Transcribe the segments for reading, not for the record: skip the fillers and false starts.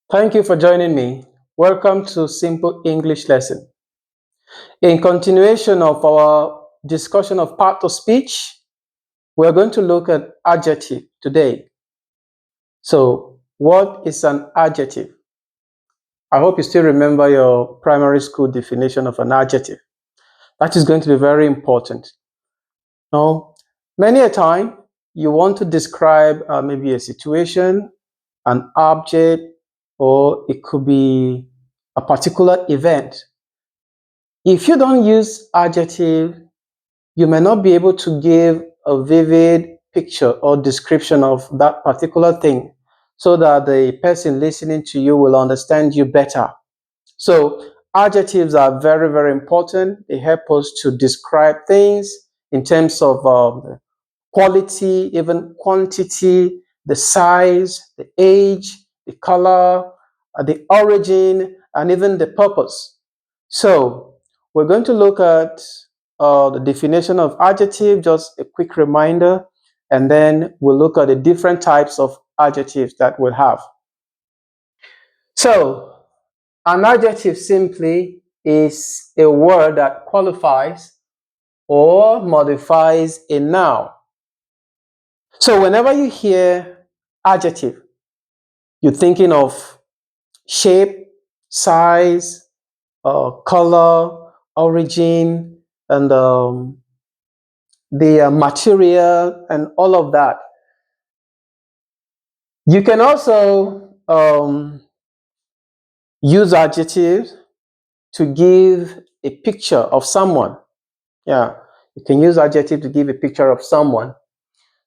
Thank you for joining me. Welcome to Simple English Lesson. In continuation of our discussion of part of speech, we're going to look at adjective today. So, what is an adjective? I hope you still remember your primary school definition of an adjective. That is going to be very important. Now, many a time you want to describe maybe a situation, an object, or it could be a particular event. If you don't use adjective, you may not be able to give a vivid picture or description of that particular thing so that the person listening to you will understand you better. So adjectives are very, very important. They help us to describe things in terms of quality, even quantity, the size, the age, the color, the origin, and even the purpose. So we're going to look at the definition of adjective, just a quick reminder, and then we'll look at the different types of adjectives that we'll have. So an adjective simply is a word that qualifies or modifies a noun. So whenever you hear adjective, you're thinking of shape, size, color, origin, and the material and all of that. You can also use adjectives to give a picture of someone. Yeah, you can use adjective to give a picture of someone.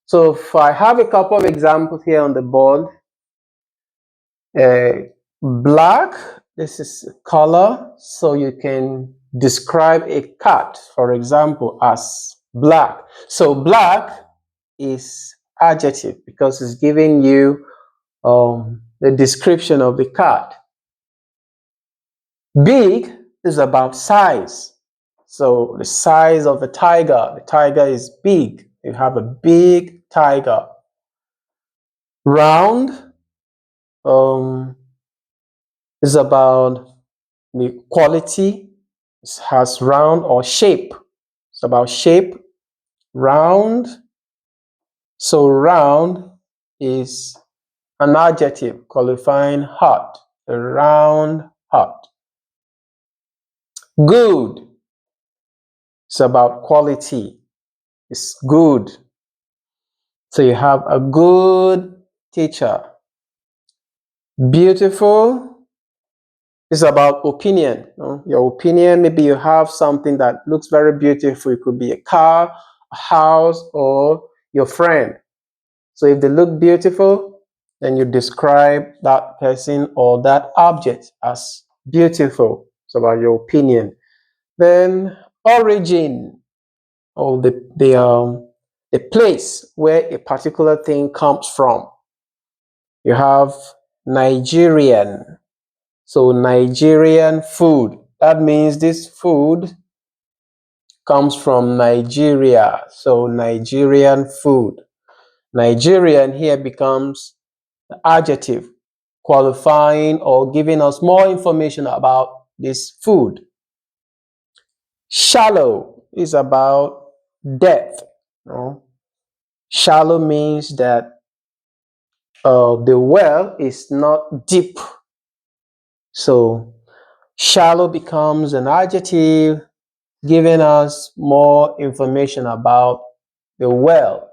So if I have a couple of examples here on the board, black, this is color, so you can describe a cat, for example, as black. So black is adjective because it's giving you the description of the cat. Big is about size. So the size of the tiger is big. You have a big tiger. Round is about the quality. It has round or shape. It's about shape. Round. So round is an adjective qualifying hot. A round hot. Good. It's about quality. It's good. So you have a good teacher. Beautiful is about opinion. Your opinion, maybe you have something that looks very beautiful. It could be a car, a house, or your friend. So if they look beautiful, then you describe that person or that object as beautiful. It's about your opinion. Then origin, or the place where a particular thing comes from. You have Nigerian. So Nigerian food. That means this food comes from Nigeria. So Nigerian food. Nigerian here becomes the adjective qualifying or giving us more information about this food. Shallow is about depth. Shallow means that the well is not deep. So shallow becomes an adjective giving us more information about the well.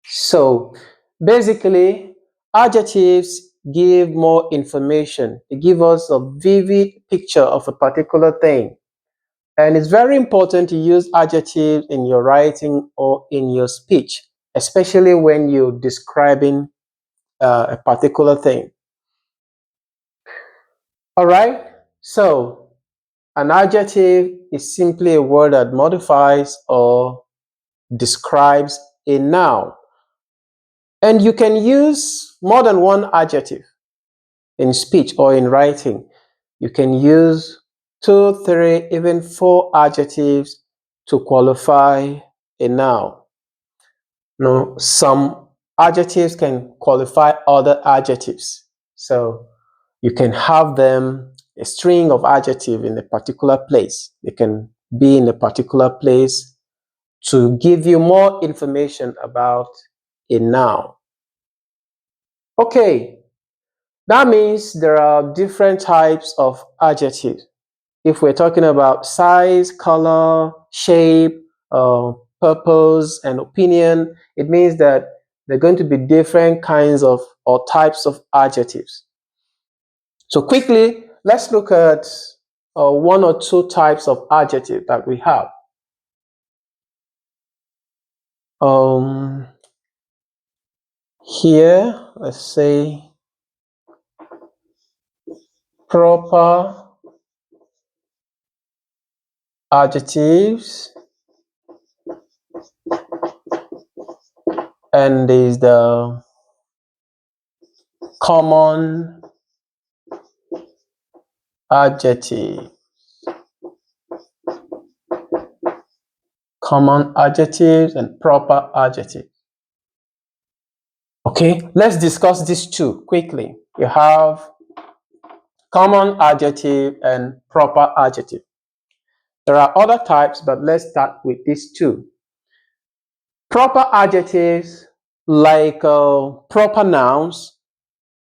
So basically, adjectives give more information. They give us a vivid picture of a particular thing. And it's very important to use adjectives in your writing or in your speech, especially when you're describing a particular thing. All right, so an adjective is simply a word that modifies or describes a noun. And you can use more than one adjective in speech or in writing. You can use 2, 3, even 4 adjectives to qualify a noun. Some adjectives can qualify other adjectives. So You can have them, a string of adjective in a particular place. They can be in a particular place to give you more information about a noun. Okay, that means there are different types of adjectives. If we're talking about size, color, shape, purpose, and opinion, it means that there are going to be different kinds of or types of adjectives. So quickly, let's look at one or two types of adjective that we have. Here, let's say proper adjectives, and is the common adjective. Common adjectives and proper adjectives. Okay, let's discuss these two quickly. You have common adjective and proper adjective. There are other types, but let's start with these two. Proper adjectives, like proper nouns,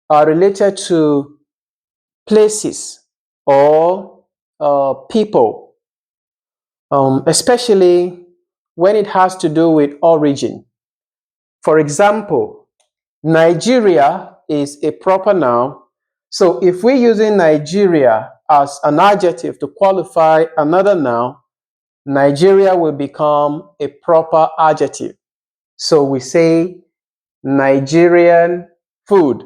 are related to places or people, especially when it has to do with origin. For example, Nigeria is a proper noun. So if we're using Nigeria as an adjective to qualify another noun, Nigeria will become a proper adjective. So we say Nigerian food.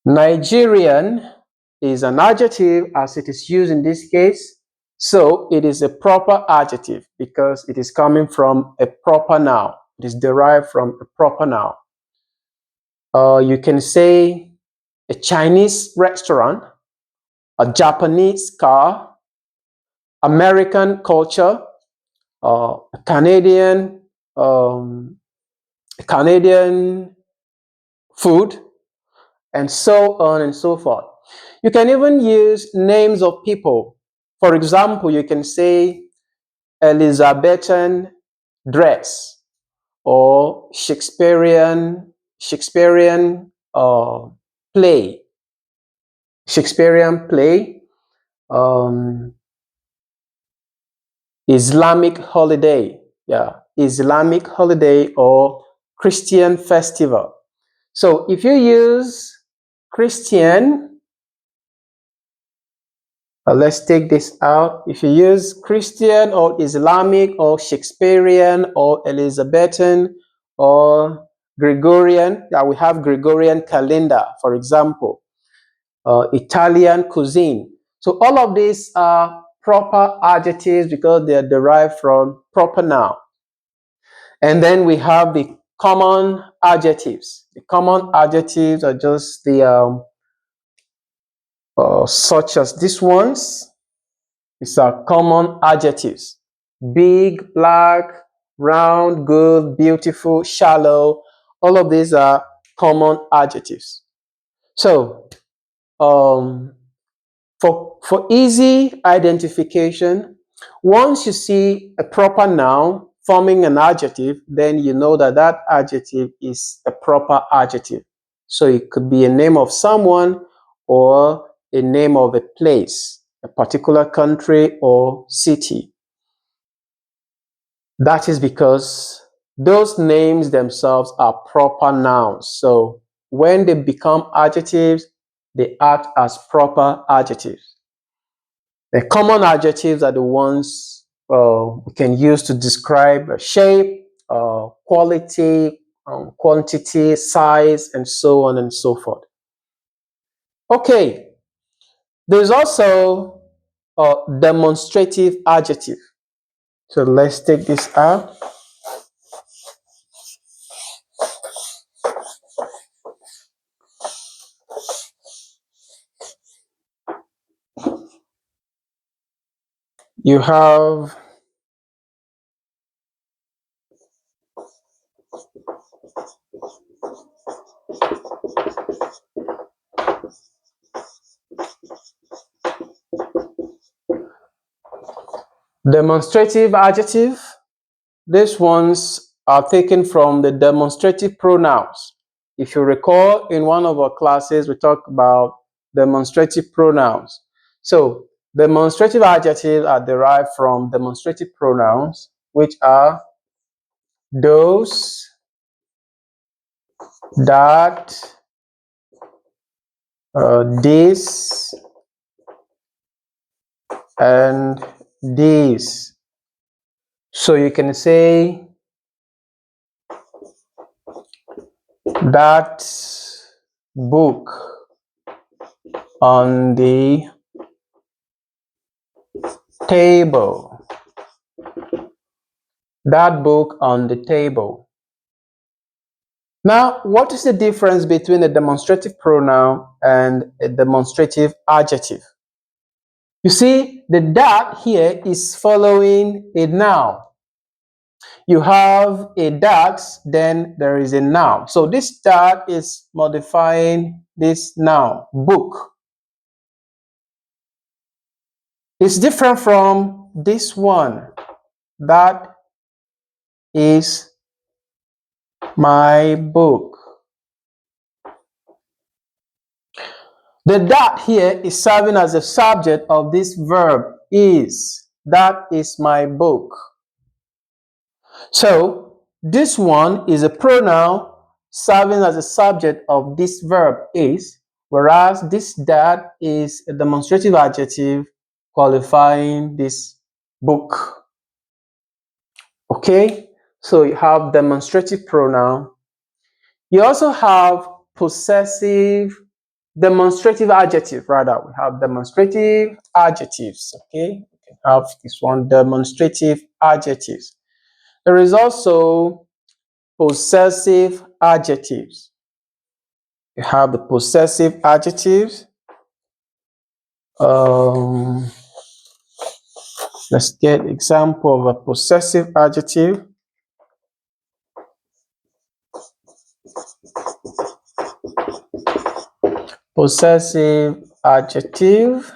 Nigerian is an adjective as it is used in this case. So it is a proper adjective because it is coming from a proper noun. It is derived from a proper noun. You can say a Chinese restaurant, a Japanese car, American culture, a Canadian food, and so on and so forth. You can even use names of people. For example, you can say Elizabethan dress or Shakespearean play. Shakespearean play, Islamic holiday, Islamic holiday or Christian festival. So if you use Christian, let's take this out. If you use Christian or Islamic or Shakespearean or Elizabethan or Gregorian, we have Gregorian calendar, for example, Italian cuisine. So all of these are proper adjectives because they are derived from proper noun. And then we have the common adjectives. The common adjectives are just the such as these ones. These are common adjectives. Big, black, round, good, beautiful, shallow. All of these are common adjectives. So for easy identification, once you see a proper noun forming an adjective, then you know that that adjective is a proper adjective. So it could be a name of someone or a name of a place, a particular country or city. That is because those names themselves are proper nouns. So when they become adjectives, they act as proper adjectives. The common adjectives are the ones we can use to describe shape, quality, quantity, size, and so on and so forth. Okay, there's also a demonstrative adjective. So let's take this out. You have Demonstrative adjective. These ones are taken from the demonstrative pronouns. If you recall, in one of our classes, we talked about demonstrative pronouns. So, demonstrative adjectives are derived from demonstrative pronouns, which are those, that, this, and these. So you can say that book on the table. That book on the table. Now, what is the difference between a demonstrative pronoun and a demonstrative adjective? You see, the that here is following a noun. You have a that, then there is a noun. So this that is modifying this noun, book. It's different from this one. That is my book. The that here is serving as a subject of this verb is. That is my book. So this one is a pronoun serving as a subject of this verb is, whereas this that is a demonstrative adjective qualifying this book. Okay, so you have demonstrative pronoun. You also have possessive, demonstrative adjective, rather. We have demonstrative adjectives. Okay, we can have this one, demonstrative adjectives. There is also possessive adjectives. You have the possessive adjectives. Let's get example of a possessive adjective. Possessive adjective.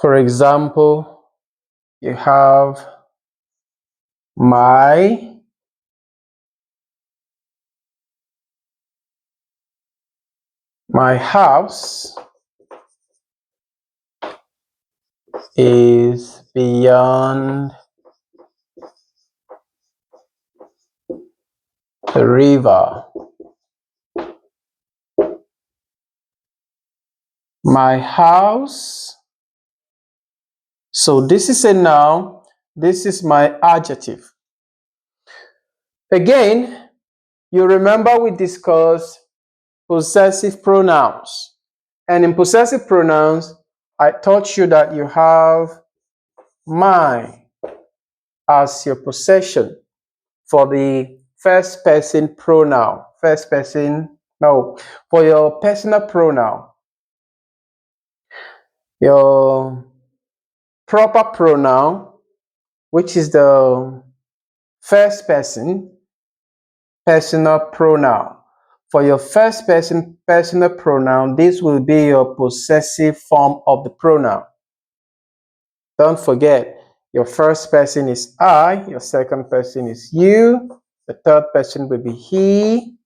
For example, you have my house is beyond the river. My house. So this is a noun. This is my adjective. Again, you remember we discussed possessive pronouns. And in possessive pronouns, I taught you that you have my as your possession for the first person pronoun. First person, no, for your personal pronoun. Your proper pronoun, which is the first person personal pronoun. For your first person personal pronoun, this will be your possessive form of the pronoun. Don't forget, your first person is I, your second person is you, the third person will be he,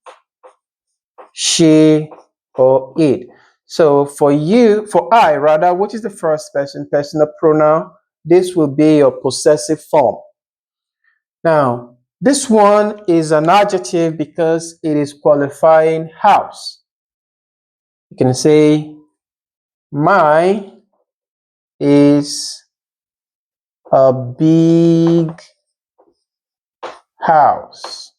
she, or it. So for you, for I rather, which is the first person personal pronoun, this will be your possessive form. Now, this one is an adjective because it is qualifying house. You can say, my is a big house.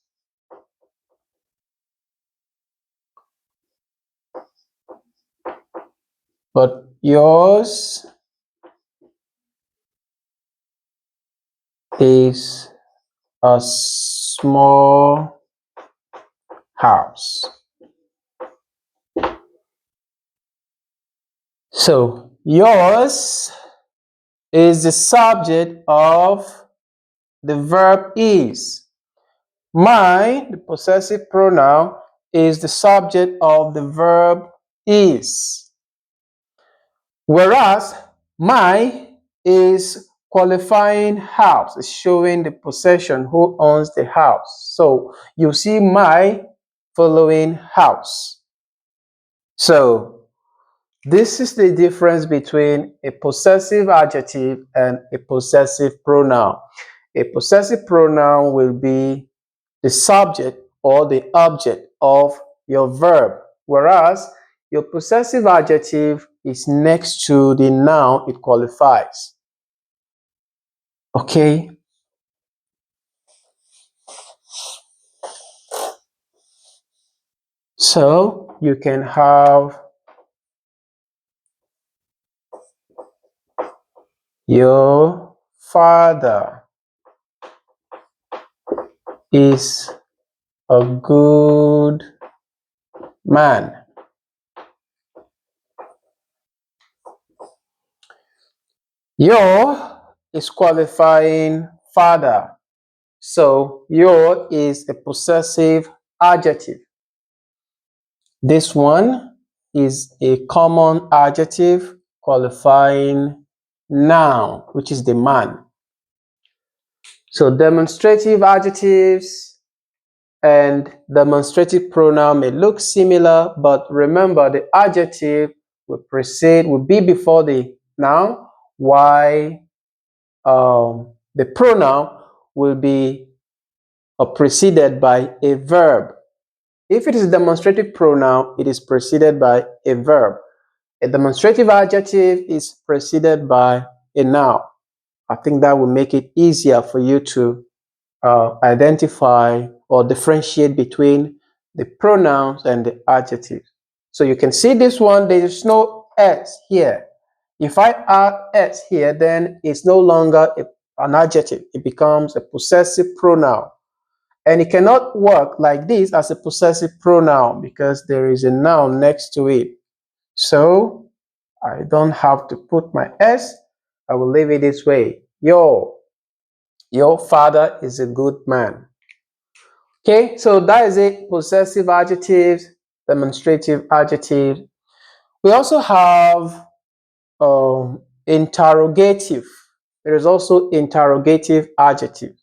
But yours is a small house. So yours is the subject of the verb is. Mine, the possessive pronoun, is the subject of the verb is, whereas my is qualifying house, is showing the possession, who owns the house. So you see my following house. So this is the difference between a possessive adjective and a possessive pronoun. A possessive pronoun will be the subject or the object of your verb, whereas your possessive adjective is next to the noun it qualifies. Okay? So you can have your father is a good man. Your is qualifying father. So your is a possessive adjective. This one is a common adjective qualifying noun, which is the man. So demonstrative adjectives and demonstrative pronoun may look similar, but remember the adjective will be before the noun, while the pronoun will be preceded by a verb. If it is a demonstrative pronoun, it is preceded by a verb. A demonstrative adjective is preceded by a noun. I think that will make it easier for you to identify or differentiate between the pronouns and the adjectives. So you can see this one, there is no S here. If I add S here, then it's no longer an adjective. It becomes a possessive pronoun. And it cannot work like this as a possessive pronoun because there is a noun next to it. So I don't have to put my S. I will leave it this way. Your father is a good man. Okay, so that is it. Possessive adjectives, demonstrative adjectives. We also have interrogative. There is also interrogative adjective.